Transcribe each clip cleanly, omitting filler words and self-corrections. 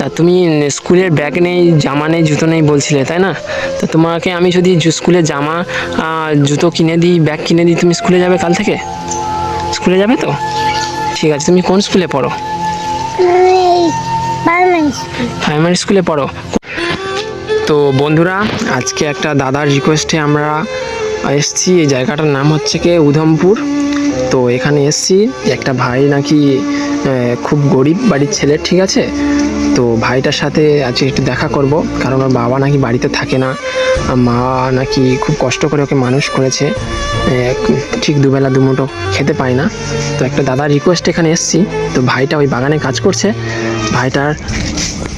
তা তুমি স্কুলের ব্যাগ নেই, জামা নেই, জুতো নেই বলছিলে, তাই না? তা তোমাকে আমি যদি স্কুলের জামা, জুতো কিনে দিই, ব্যাগ কিনে দিই, তুমি স্কুলে যাবে কাল থেকে? স্কুলে যাবে তো? ঠিক আছে। তুমি কোন স্কুলে পড়ো? প্রাইমারি স্কুলে পড়ো। তো বন্ধুরা, আজকে একটা দাদার রিকোয়েস্টে আমরা এসছি। এই জায়গাটার নাম হচ্ছে কি উধমপুর। তো এখানে এসছি, একটা ভাই নাকি খুব গরিব বাড়ির ছেলে, ঠিক আছে? তো ভাইটার সাথে আজকে একটু দেখা করব, কারণ ওর বাবা নাকি বাড়িতে থাকে না, মা নাকি খুব কষ্ট করে ওকে মানুষ করেছে, ঠিক দুবেলা দুমুঠো খেতে পায় না। তো একটা দাদার রিকোয়েস্ট এখানে এসছি। তো ভাইটা ওই বাগানে কাজ করছে, ভাইটার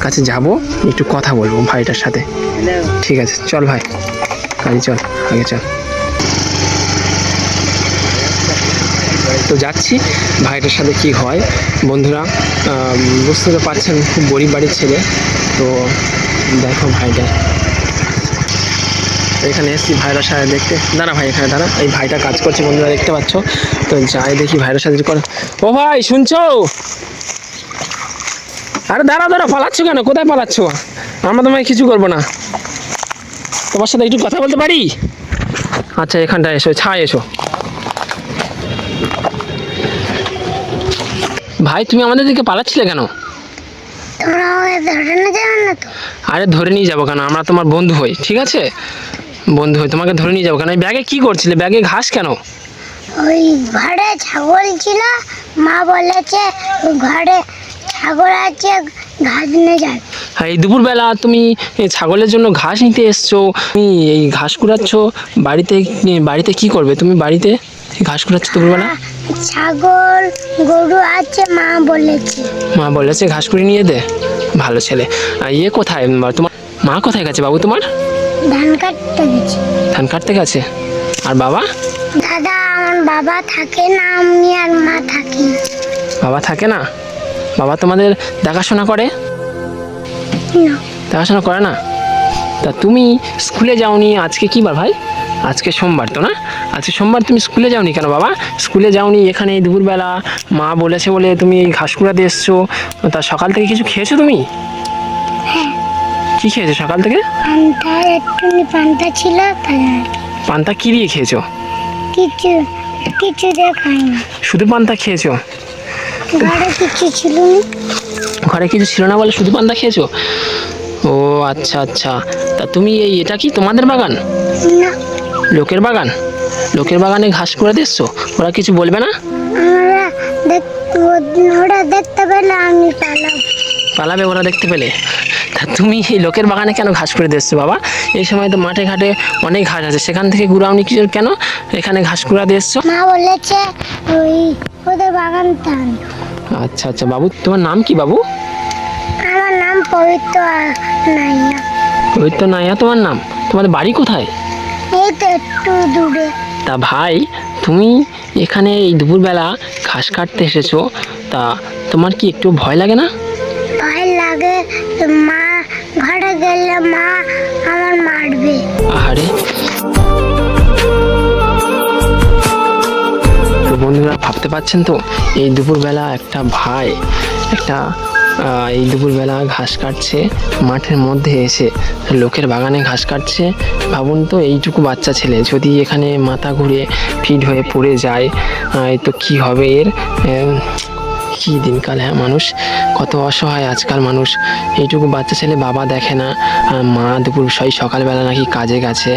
কাছে যাব, একটু কথা বলবো ভাইটার সাথে। ঠিক আছে, চল ভাই, গাড়ি চল, আগে চল। তো যাচ্ছি, ভাইটার সাথে কি হয়। বন্ধুরা, বুঝতে তো পারছেন খুব গরিব বাড়ির ছেলে। তো দেখো ভাইটা, এখানে এসছি ভাইরার সাথে দেখতে। দাঁড়া ভাই, এখানে দাঁড়া, এই ভাইটা কাজ করছে বন্ধুরা, দেখতে পাচ্ছ। তো যাই দেখি ভাইরার সাথে করে। ও ভাই, শুনছো? আরে দাঁড়া দাঁড়া, পালাচ্ছ কেন? কোথায় পালাচ্ছ? আমরা তোমায় কিছু করবো না, তোমার সাথে একটু কথা বলতে পারি? আচ্ছা, এখানটায় এসো, ছায় এসো। ভাই, তুমি আমাদের দিকে পালাচ্ছিলে কেন? আরে ধরে নিয়ে যাবো কেন? আমরা তোমার বন্ধু হই, ঠিক আছে? বন্ধু হই, তোমাকে ধরে নিয়ে যাবো কেন? এই ব্যাগে কি করছিলে? ব্যাগে ঘাস কেন? ওই ঘরে ছাগল ছিল, মা বলেছে ঘরে ছাগল আছে, ঘাস নিয়ে যাবে। হ্যাঁ, এই দুপুরবেলা তুমি ছাগলের জন্য ঘাস নিতে এসছো? তুমি এই ঘাস কুড়াচ্ছ বাড়িতে? বাড়িতে কি করবে তুমি? বাড়িতে ঘাস কুড়াচ্ছ দুপুরবেলা? ছাগল গরু আছে, মা বলেছে। মা বলেছে ঘাস কুড়িয়ে নিয়ে দে। ভালো ছেলে। ইয়ে কোথায় তোমার মা? কোথায় গেছে বাবু তোমার? ধান কাটতে গেছে। ধান কাটতে গেছে। আর বাবা? দাদা, আমার বাবা থাকে না, আমি আর মা থাকি। বাবা থাকে না? বাবা তোমাদের দেখাশোনা করে? না। দেখাশোনা করে না? তা তুমি স্কুলে যাওনি? আজকে কি বার ভাই? আজকে সোমবার তো, না? আজকে সোমবার, তুমি স্কুলে যাওনি কেন বাবা? স্কুলে যাওনি, এখানে এই দুপুরবেলা মা বলেছে বলে তুমি এই ঘাস কুড়াতে এসছো। তা সকাল থেকে কিছু খেয়েছো তুমি? কি খেয়েছো সকাল থেকে? পান্তা, একটুখানি পান্তা ছিল, তাই। পান্তা কি দিয়ে খেয়েছো? কিছু কিছু দিয়ে খাইনি। শুধু পান্তা খেয়েছো? ঘরে কিছু ছিল না। ঘরে কিছু ছিল না বলে শুধু পান্তা খেয়েছো? ও আচ্ছা আচ্ছা। তা তুমি এটা কি তোমাদের বাগান? না। লোকের বাগান? লোকের বাগানে ঘাস কুড়াতে এসছো? ওরা কিছু বলবে না? ওরা দেখতে পেলে আমি পালাবো। পালাবে ওরা দেখতে পেলে? তা তুমি এই লোকের বাগানে কেন ঘাস কুড়াতে এসছো বাবা? এই সময় তো মাঠে ঘাটে অনেক ঘাস আছে, সেখান থেকে কুড়াওনি কিছু কেন? এখানে ঘাস কুড়াতে এসছো? মা বলেছে ওই ওদের বাগান টান। আচ্ছা আচ্ছা। বাবু, তোমার নাম কি বাবু? আমার নাম পবিত্র নাইয়া। পবিত্র নাইয়া তোমার নাম? তোমাদের বাড়ি কোথায়? এই তো একটু দূরে। তা ভাই, তুমি এখানে এই দুপুরবেলা ঘাস কাটতে এসেছো, তা তোমার কি একটু ভয় লাগে না? ভয় লাগে, মা ঘরে গেলে মা আমার মারবে। আরে, তো বন্ধুরা ভাবতে পারছেন তো, এই দুপুরবেলা একটা ভাই এই দুপুরবেলা ঘাস কাটছে মাঠের মধ্যে এসে, লোকের বাগানে ঘাস কাটছে। ভাবুন তো, এইটুকু বাচ্চা ছেলে যদি এখানে মাথা ঘুরে ফিট হয়ে পড়ে যায়, তো কি হবে এর? কি দিনকাল! হ্যাঁ, মানুষ কত অসহায় আজকাল মানুষ। এইটুকু বাচ্চা ছেলে, বাবা দেখে না, মা দুপুর সকালবেলা নাকি কাজে গেছে,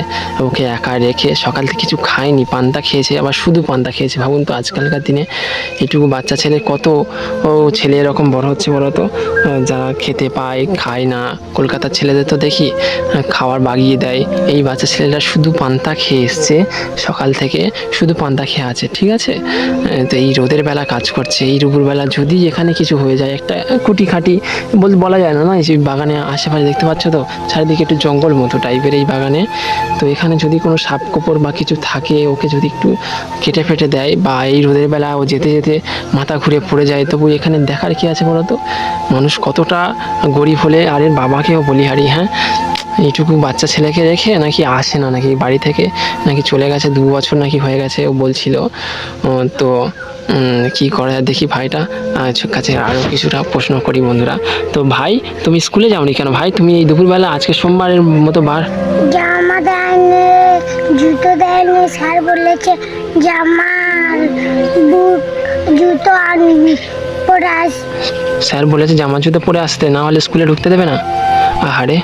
ওকে একা রেখে সকাল থেকে কিছু খায়নি, পান্তা খেয়েছে, আবার শুধু পান্তা খেয়েছে। ভাবুন তো, আজকালকার দিনে এইটুকু বাচ্চা ছেলে, কত ছেলে এরকম বড় হচ্ছে বলো তো, যারা খেতে পায় খায় না। কলকাতার ছেলেদের তো দেখি খাবার বাগিয়ে দেয়, এই বাচ্চা ছেলেরা শুধু পান্তা খেয়ে এসছে, সকাল থেকে শুধু পান্তা খেয়ে আছে, ঠিক আছে? তো এই রোদের বেলা কাজ করছে, এই দুপুরবেলা যদি এখানে কিছু হয়ে যায়, একটা কুটি খাটি বলা যায় না, না? এই বাগানে আশেপাশে দেখতে পাচ্ছ তো, চারিদিকে একটু জঙ্গল মতো টাইপের এই বাগানে। তো এখানে যদি কোনো সাপ কোপর বা কিছু থাকে, ওকে যদি একটু কেটে ফেটে দেয়, বা এই রোদের বেলা ও যেতে যেতে মাথা ঘুরে পড়ে যায়, তবু এখানে দেখার কি আছে বলো তো? মানুষ কতটা গরিব হলে, আর এর বাবাকেও বলিহারি, হ্যাঁ, এইটুকু বাচ্চা ছেলেকে রেখে নাকি আসে না নাকি বাড়ি থেকে, নাকি চলে গেছে 2 বছর নাকি হয়ে গেছে ও বলছিল। তো কি করে দেখি ভাইটা কাছে আরও কিছুটা প্রশ্ন করি বন্ধুরা। তো ভাই, তুমি স্কুলে যাওনি কেন ভাই? তুমি এই দুপুরবেলা আজকে সোমবারের মতো বার। জামা দেয়নি, জুতো দেয়নি, স্যার বলেছে জামা আর বুট জুতো আনবি পরে আস। স্যার বলেছে জামা জুতো পরে আসতে, না হলে স্কুলে ঢুকতে দেবে না। আহারে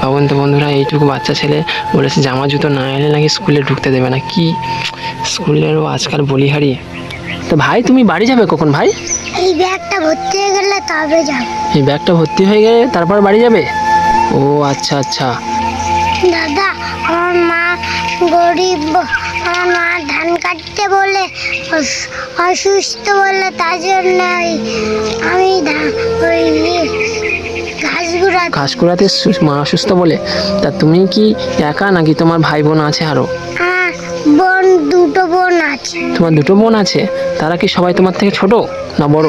ভাবুন তো বন্ধুরা, এইটুকু বাচ্চা ছেলে বলেছে জামা জুতো না এলে নাকি স্কুলে ঢুকতে দেবে না। কি স্কুলেরও আজকাল বলিহারি। তো ভাই, তুমি বাড়ি যাবে কখন ভাই? এই ব্যাগটা ভর্তি হয়ে গেলে তবে যাব। এই ব্যাগটা ভর্তি হয়ে গেলে তারপর বাড়ি যাবে? ও আচ্ছা আচ্ছা। দাদা, আমার মা গরিব, আমার মা ধান কাটতে বলে অসুস্থ বলে, তার জন্য আমি ওই ঘাস কুড়াতে মা অসুস্থ বলে। তা তুমি কি একা নাকি তোমার ভাই বোন আছে আরো? বোন, দুটো বোন আছে। তোমার দুটো বোন আছে? তারা কি সবাই তোমার থেকে ছোট না বড়?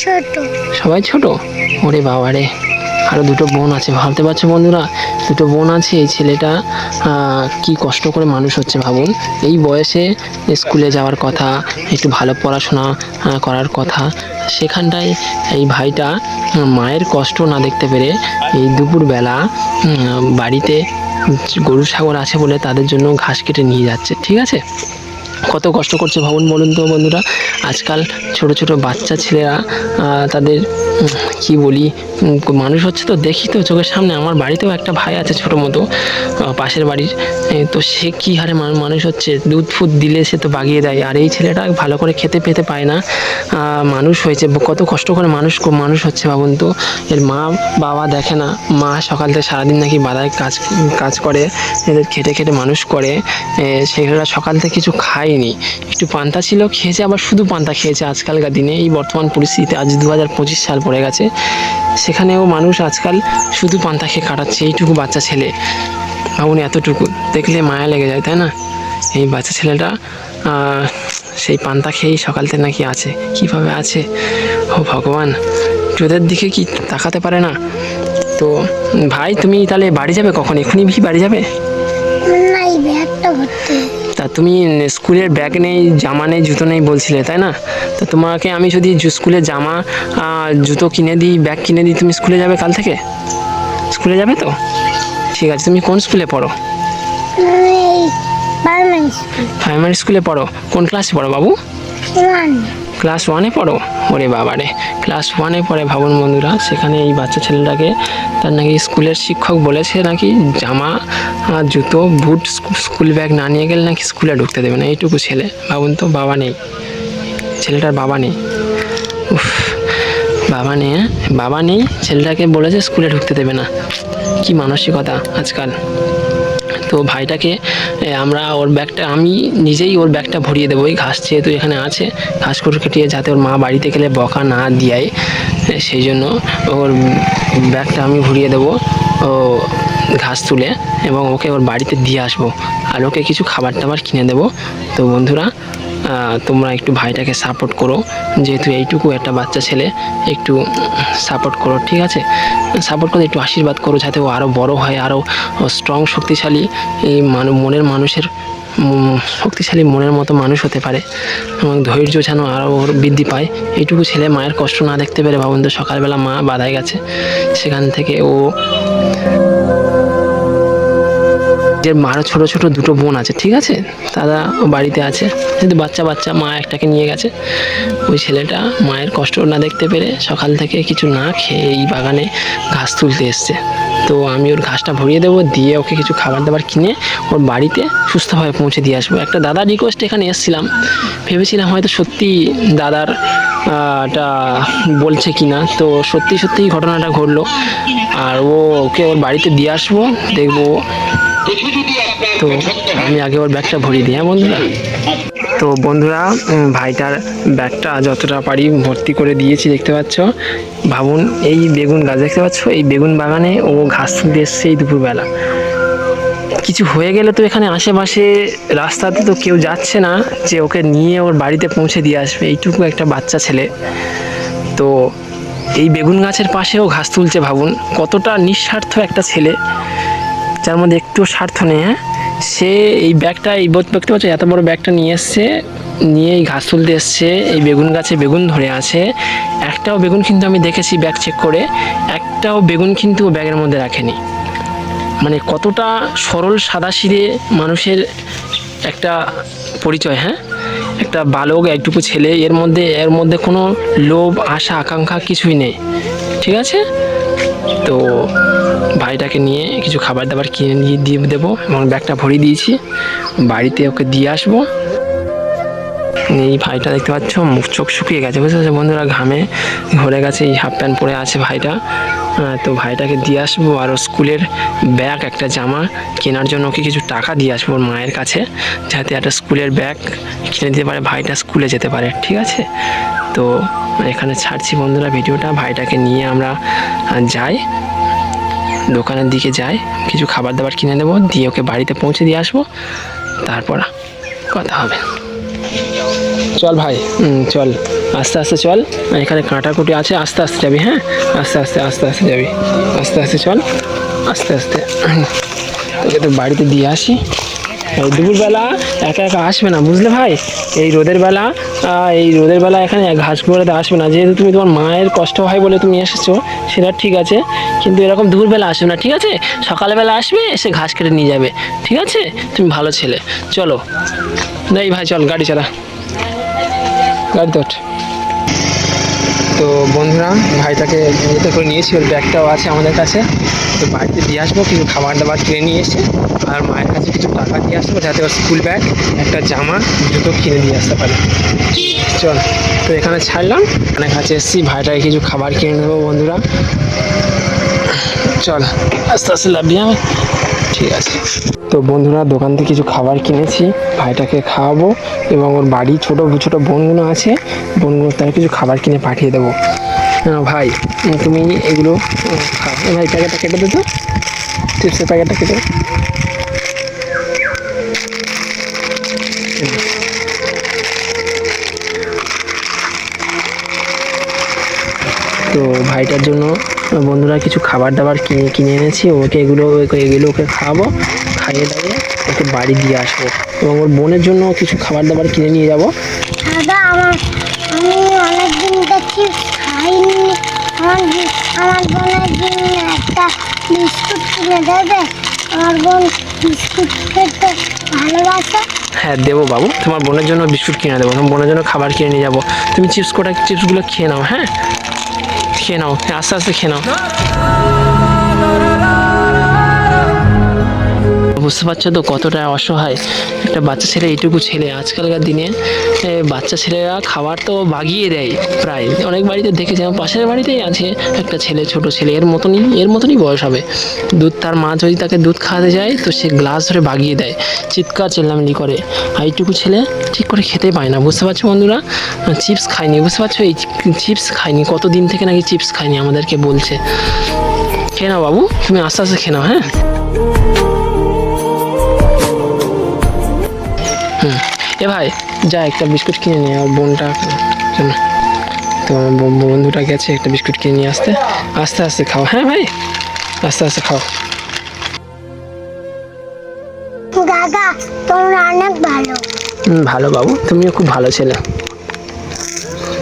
ছোট। সবাই ছোট? ওরে বাবা রে, আরো দুটো বোন আছে। ভাবতে পারছো বন্ধুরা, দুটো বোন আছে। এই ছেলেটা কি কষ্ট করে মানুষ হচ্ছে ভাবুন। এই বয়সে স্কুলে যাওয়ার কথা, একটু ভালো পড়াশোনা করার কথা, সেখানটায় এই ভাইটা মায়ের কষ্ট না দেখতে পেরে এই দুপুরবেলা বাড়িতে গরু ছাগল আছে বলে তাদের জন্য ঘাস কেটে নিয়ে যাচ্ছে। ঠিক আছে, কত কষ্ট করছে ভাবুন বলুন তো বন্ধুরা। আজকাল ছোট ছোট বাচ্চা ছেলেরা তাদের কি বলি মানুষ হচ্ছে তো দেখি তো চোখের সামনে। আমার বাড়িতেও একটা ভাই আছে ছোটো মতো, পাশের বাড়ির। তো সে কী হারে মানুষ হচ্ছে, দুধ ফুট দিলে সে তো বাগিয়ে দেয়। আর এই ছেলেটা ভালো করে খেতে পেতে পায় না, মানুষ হয়েছে। কত কষ্ট করে মানুষ হচ্ছে ভাবুন তো। এর মা বাবা দেখে না, মা সকাল থেকে সারাদিন নাকি বাধায় কাজ করে, এদের খেটে খেটে মানুষ করে। সেগুলো সকাল থেকে কিছু খায়নি, একটু পান্তা ছিল খেয়েছে, আবার শুধু পান্তা খেয়েছে। আজকালকার দিনে এই বর্তমান পরিস্থিতিতে, আজ 2025 সাল পড়ে গেছে, সেখানেও মানুষ আজকাল শুধু পান্তা খেয়ে কাটাচ্ছে। এইটুকু বাচ্চা ছেলে ভাবুন, এতটুকু দেখলে মায়া লেগে যায়, তাই না? এই বাচ্চা ছেলেটা সেই পান্তা খেয়েই সকাল থেকে নাকি আছে। কীভাবে আছে ও ভগবান, তোদের দিকে কি তাকাতে পারে না? তো ভাই, তুমি তাহলে বাড়ি যাবে কখন? এখনই বাড়ি যাবে? না, এই ব্যাগটা ভর্তি। তা তুমি স্কুলের ব্যাগ নেই, জামা নেই, জুতো নেই বলছিলে, তাই না? তো তোমাকে আমি যদি স্কুলের জামা জুতো কিনে দিই, ব্যাগ কিনে দিই, তুমি স্কুলে যাবে কাল থেকে? স্কুলে যাবে তো? ঠিক আছে। তুমি কোন স্কুলে পড়ো? প্রাইমারি স্কুলে পড়ো? কোন ক্লাসে পড়ো বাবু? ক্লাস 1-এ পড়ো? ওরে বাবা রে, ক্লাস 1-এ পড়ে ভাবুন বন্ধুরা। সেখানে এই বাচ্চা ছেলেটাকে তার নাকি স্কুলের শিক্ষক বলেছে নাকি জামা জুতো বুট স্কুল ব্যাগ না নিয়ে গেলে নাকি স্কুলে ঢুকতে দেবে না। এইটুকু ছেলে ভাবুন তো, বাবা নেই ছেলেটার, বাবা নেই। উফ, বাবা নেই, ছেলেটাকে বলেছে স্কুলে ঢুকতে দেবে না। কি মানসিকতা আজকাল। তো ভাইটাকে আমরা ওর ব্যাগটা, আমি নিজেই ওর ব্যাগটা ভরিয়ে দেবো। ওই ঘাস যেহেতু এখানে আছে, ঘাস করে কেটিয়ে, যাতে ওর মা বাড়িতে গেলে বকা না দেয়, সেই জন্য ওর ব্যাগটা আমি ভরিয়ে দেবো ও ঘাস তুলে, এবং ওকে ওর বাড়িতে দিয়ে আসবো, আর ওকে কিছু খাবার টাবার কিনে দেবো। তো বন্ধুরা, তোমরা একটু ভাইটাকে সাপোর্ট করো, যেহেতু এইটুকু একটা বাচ্চা ছেলে, একটু সাপোর্ট করো, ঠিক আছে? সাপোর্ট করে একটু আশীর্বাদ করো, যাতে ও আরও বড় হয়, আরও স্ট্রং, শক্তিশালী, এই মানুষের শক্তিশালী মনের মতো মানুষ হতে পারে, এবং ধৈর্য যেন আরও বৃদ্ধি পায়। এইটুকু ছেলে মায়ের কষ্ট না দেখতে পেরে ভাবুন তো, সকালবেলা মা বাধায় গেছে, সেখান থেকে ও যে আরও ছোটো ছোটো দুটো বোন আছে, ঠিক আছে, তারা বাড়িতে আছে, কিন্তু বাচ্চা মা একটাকে নিয়ে গেছে। ওই ছেলেটা মায়ের কষ্ট না দেখতে পেরে সকাল থেকে কিছু না খেয়ে এই বাগানে ঘাস তুলতে এসছে। তো আমি ওর ঘাসটা ভরিয়ে দেবো, দিয়ে ওকে কিছু খাবার দাবার কিনে ওর বাড়িতে সুস্থভাবে পৌঁছে দিয়ে আসবো। একটা দাদার রিকোয়েস্ট এখানে এসেছিলাম, ভেবেছিলাম হয়তো সত্যি দাদার টা বলছে কিনা। তো সত্যিই ঘটনাটা ঘটলো, আর ওকে ওর বাড়িতে দিয়ে আসবো, দেখবো। তো আমি আগে ওর ব্যাগটা ভরিয়ে দিই। হ্যাঁ বন্ধুরা, তো বন্ধুরা, ভাইটার ব্যাগটা যতটা পারি ভর্তি করে দিয়েছি, দেখতে পাচ্ছ। ভাবুন, এই বেগুন গাছ দেখতে পাচ্ছ, এই বেগুন বাগানে ও ঘাস তুলতে এসছে এই দুপুরবেলা। কিছু হয়ে গেলে তো এখানে আশেপাশে রাস্তাতে তো কেউ যাচ্ছে না যে ওকে নিয়ে ওর বাড়িতে পৌঁছে দিয়ে আসবে। এইটুকু একটা বাচ্চা ছেলে, তো এই বেগুন গাছের পাশেও ঘাস তুলছে। ভাবুন কতটা নিঃস্বার্থ একটা ছেলে। যার মধ্যে একটু স্বার্থ নেই। হ্যাঁ, সে এই ব্যাগটা, এই দেখতে পাচ্ছ এত বড় ব্যাগটা নিয়ে এসছে, নিয়ে এই ঘাস তুলতে এসছে, এই বেগুন গাছে বেগুন ধরে আছে। একটাও বেগুন কিন্তু আমি দেখেছি ব্যাগ চেক করে, একটাও বেগুন কিন্তু ও ব্যাগের মধ্যে রাখেনি। মানে কতটা সরল সাদাসিধে মানুষের একটা পরিচয়। হ্যাঁ, একটা বালক, একটুকু ছেলে, এর মধ্যে কোনো লোভ, আশা, আকাঙ্ক্ষা কিছুই নেই। ঠিক আছে, তো ভাইটাকে নিয়ে কিছু খাবার দাবার কিনে নিয়ে দিয়ে দেবো এবং ব্যাগটা ভরিয়ে দিয়েছি, বাড়িতে ওকে দিয়ে আসবো। এই ভাইটা দেখতে পাচ্ছ মুখ চোখ শুকিয়ে গেছে, বুঝতে পারছো বন্ধুরা, ঘামে ভরে গেছে, এই হাফ প্যান্ট পরে আছে ভাইটা। তো ভাইটাকে দিয়ে আসবো, আর স্কুলের ব্যাগ, একটা জামা কেনার জন্য ওকে কিছু টাকা দিয়ে আসবো ওর মায়ের কাছে, যাতে একটা স্কুলের ব্যাগ কিনে দিতে পারে, ভাইটা স্কুলে যেতে পারে। ঠিক আছে, তো এখানে ছাড়ছি বন্ধুরা ভিডিওটা। ভাইটাকে নিয়ে আমরা যাই, দোকানের দিকে যাই, কিছু খাবার দাবার কিনে নেবো, দিয়ে ওকে বাড়িতে পৌঁছে দিয়ে আসবো, তারপর কথা হবে। চল ভাই, চল, আস্তে আস্তে চল, এখানে কাঁটাকুটি আছে, আস্তে আস্তে যাবি। হ্যাঁ, আস্তে আস্তে আস্তে আস্তে যাবি, আস্তে আস্তে চল, আস্তে আস্তে। তোকে তো বাড়িতে দিয়ে আসি। এই দুপুরবেলা একা একা আসবে না, বুঝলে ভাই, এই রোদের বেলা এখানে ঘাস ঘোরাতে আসবে না। যেহেতু তুমি, তোমার মায়ের কষ্ট হয় বলে তুমি এসেছো, সেটা ঠিক আছে, কিন্তু এরকম দুপুরবেলা আসবে না। ঠিক আছে, সকালবেলা আসবে, এসে ঘাস কেটে নিয়ে যাবে। ঠিক আছে, তুমি ভালো ছেলে। চলো, নেই ভাই, চল গাড়ি চালা, গাড়ি তোট। তো বন্ধুরা, ভাইটাকে বিয়েতে করে নিয়েছি, ওর ব্যাগটাও আছে আমাদের কাছে। তো বাড়িতে দিয়ে আসবো, কিছু খাবার দাবার কিনে নিয়ে এসে, আর মায়ের কাছে কিছু টাকা দিয়ে আসবো, যাতে ওর স্কুল ব্যাগ, একটা জামা, জুতো কিনে দিয়ে আসতে পারে। চল, তো এখানে ছাড়লাম, অনেক কাছে এসেছি, ভাইটাকে কিছু খাবার কিনে নেবো বন্ধুরা। চল, আস্তে আস্তে লাভি আমি। ঠিক আছে, তো বন্ধুরা, দোকান থেকে কিছু খাবার কিনেছি, ভাইটাকে খাওয়াবো, এবং ওর বাড়ি ছোটো ছোটো বোনগুলো আছে, বোনগুলো তার কিছু খাবার কিনে পাঠিয়ে দেবো। ভাই, তুমি এগুলো খাও। ভাই, প্যাকেটটা কেটে দে তো, চিপসের প্যাকেটটা কেটে। তো ভাইটার জন্য বন্ধুরা কিছু খাবার দাবার কিনে এনেছি, এগুলো ওকে খাওয়াবো, খাইয়ে দাইয়ে ওকে বাড়ি দিয়ে আসবো, এবং ওর বোনের জন্য কিছু খাবার দাবার কিনে নিয়ে যাবো। দাদা, আমি অনেকদিন চিপস খাইনি, আমার বোনের জন্য একটা বিস্কুট কিনে দেবে? আমার বোন বিস্কুট খেতে ভালোবাসে। হ্যাঁ, দেবো বাবু, তোমার বোনের জন্য বিস্কুট কিনে দেবো, তোমার বোনের জন্য খাবার কিনে নিয়ে যাবো। তুমি চিপসগুলো খেয়ে নাও। হ্যাঁ, খেয়ে নাও, আস্তে আস্তে খেয়ে নাও। বুঝতে পারছো তো কতটা অসহায় একটা বাচ্চা ছেলে, এইটুকু ছেলে। আজকালকার দিনে বাচ্চা ছেলেরা খাবার তো বাগিয়ে দেয় প্রায়, অনেক বাড়িতে দেখেছি, আমার পাশের বাড়িতেই আছে একটা ছেলে, ছোট ছেলে, এর মতনই বয়স হবে। তার মা যদি তাকে দুধ খাওয়াতে যায়, তো সে গ্লাস ধরে বাগিয়ে দেয়, চিৎকার চেল্লামিলি করে। আর এইটুকু ছেলে ঠিক করে খেতে পায় না, বুঝতে পারছো বন্ধুরা। চিপস খায়নি, বুঝতে পারছো, এই চিপস খায়নি, কতদিন থেকে নাকি চিপস খায়নি, আমাদেরকে বলছে। খেয়ে নাও বাবু, তুমি আস্তে আস্তে খেয়ে নাও। হ্যাঁ, এ ভাই, যা একটা বিস্কুট কিনে নিয়ে আর বোনটা জন্য। তো আমার বন্ধুটা গেছে একটা বিস্কুট কিনে নিয়ে আসতে, আস্তে আস্তে খাও। হ্যাঁ ভাই, আস্তে আস্তে খাও। দাদা, তোমরা অনেক ভালো। ভালো বাবু, তুমিও খুব ভালো ছেলে।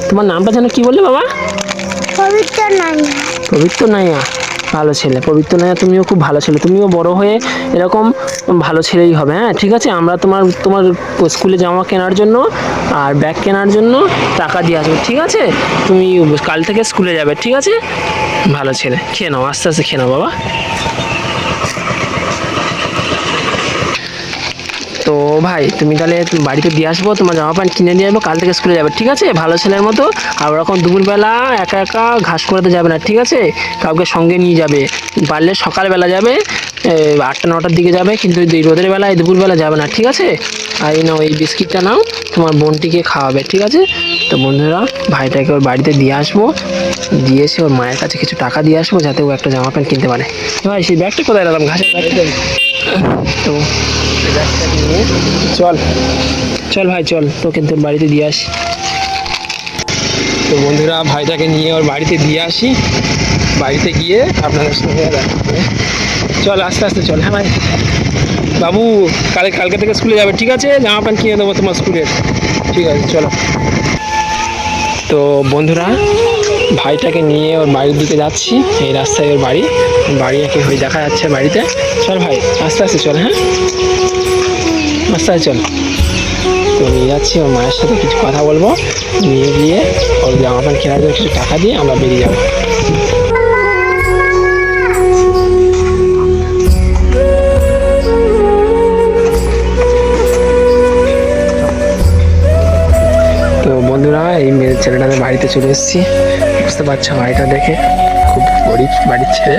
তোমার নামটা যেন কি বললে বাবা? পবিত্র নাইয়া। পবিত্র নাইয়া, ভালো ছেলে। পবিত্র নাইয়া, তুমিও খুব ভালো ছেলে, তুমিও বড় হয়ে এরকম ভালো ছেলেই হবে। হ্যাঁ, ঠিক আছে, আমরা তোমার স্কুলে জামা কেনার জন্য আর ব্যাগ কেনার জন্য টাকা দিয়ে আসবো। ঠিক আছে, তুমি কাল থেকে স্কুলে যাবে। ঠিক আছে, ভালো ছেলে। খেয়ে নাও, আস্তে আস্তে খেয়ে নাও বাবা। তো ভাই, তুমি তাহলে বাড়িতে দিয়ে আসবো, তোমার জামা প্যান্ট কিনে দিয়ে যাবো, কাল থেকে স্কুলে যাবে। ঠিক আছে, ভালো ছেলের মতো। আর ওরকম দুপুরবেলা একা একা ঘাস করাতে যাবে না। ঠিক আছে, কাউকে সঙ্গে নিয়ে যাবে, পারলে সকালবেলা যাবে, 8টা-9টার দিকে যাবে, কিন্তু এই রোদের বেলায় দুপুরবেলা যাবে না। ঠিক আছে, আর এই নাও, এই বিস্কিটটা নাও, তোমার বোনটিকে খাওয়াবে। ঠিক আছে, তো বন্ধুরা, ভাইটাকে ওর বাড়িতে দিয়ে আসবো, দিয়ে এসে ওর মায়ের কাছে কিছু টাকা দিয়ে আসবো, যাতে ও একটা জামা প্যান্ট কিনতে পারে। ভাই, সেই ব্যাগটা কোথায় রাখলাম? ঘাসের ব্যাগটা। তো চল চল ভাই, চল, তোকে তোর বাড়িতে দিয়ে আসি। তো বন্ধুরা, ভাইটাকে নিয়ে ওর বাড়িতে দিয়ে আসি, বাড়িতে গিয়ে আপনাদের সঙ্গে দেখা হবে। চল আস্তে আস্তে চল। হ্যাঁ ভাই বাবু, কালকে থেকে স্কুলে যাবে, ঠিক আছে? জামা প্যান্ট কিনে দেবো তোমার স্কুলের, ঠিক আছে চলো। তো বন্ধুরা, ভাইটাকে নিয়ে ওর বাড়ির দিকে যাচ্ছি। এই রাস্তায় ওর বাড়ি একে হয়ে দেখা যাচ্ছে বাড়িতে। চল ভাই আস্তে আস্তে চল, হ্যাঁ আস্তে আস্তে চল। তো নিয়ে যাচ্ছি, ওর মায়ের সাথে কিছু কথা বলবো, নিয়ে গিয়ে ওর জামা প্যান্ট কেনার জন্য কিছু টাকা দিয়ে আমরা বেরিয়ে যাবো। তো বন্ধুরা, এই মেয়ে ছেলেটাদের বাড়িতে চলে এসেছি। বুঝতে পারছো বাড়িটা দেখে, খুব গরিব বাড়ির ছেলে।